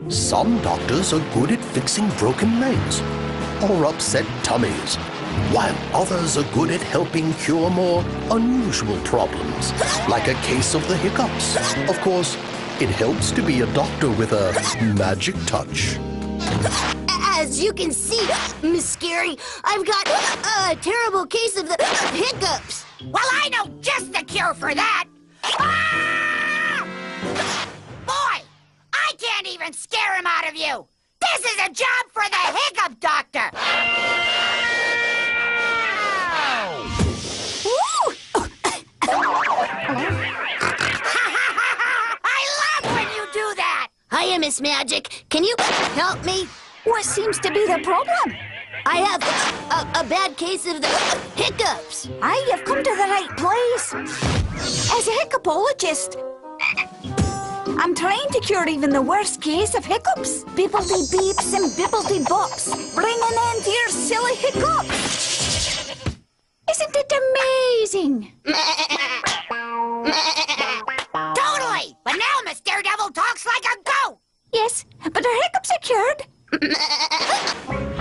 Some doctors are good at fixing broken legs or upset tummies, while others are good at helping cure more unusual problems, like a case of the hiccups. Of course, it helps to be a doctor with a magic touch. As you can see, Miss Scary, I've got a terrible case of the hiccups. Well, I know just the cure for that. Ah! Boy, I can't even scare him out of you. This is a job for the hiccup doctor. I love when you do that. Hiya, Miss Magic. Can you help me? What seems to be the problem? I have a bad case of the hiccups. Aye, you've come to the right place. As a hiccupologist, I'm trying to cure even the worst case of hiccups. Bibbledy beeps and bibbledy bops. Bring an end to your silly hiccups. Isn't it amazing? Totally. But now Miss Daredevil talks like a goat. Yes, but her hiccups are cured.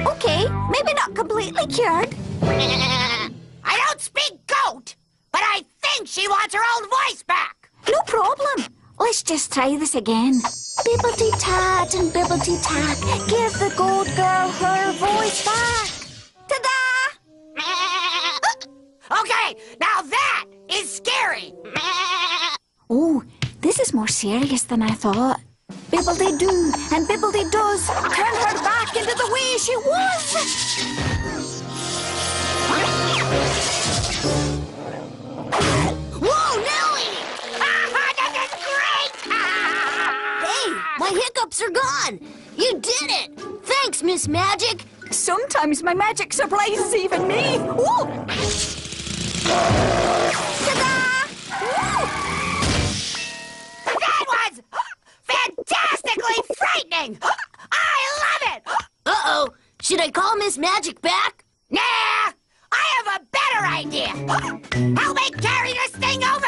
Okay, maybe not completely cured. I don't speak goat, but I think she wants her old voice back. No problem. Let's just try this again. Bibbidi-tat and bibbidi-tat, give the gold girl her voice back. Ta-da! Okay, now that is scary. Oh, this is more serious than I thought. Bibbledy-doo and bibbledy-does, turn her back into the way she was. Whoa, Nellie! This is great! Hey, my hiccups are gone. You did it. Thanks, Miss Magic. Sometimes my magic surprises even me. Ooh. Ta-da! Ooh. That was fantastically frightening! I love it! Uh-oh. Should I call Miss Magic back? Nah, I have a better idea. Help me carry this thing over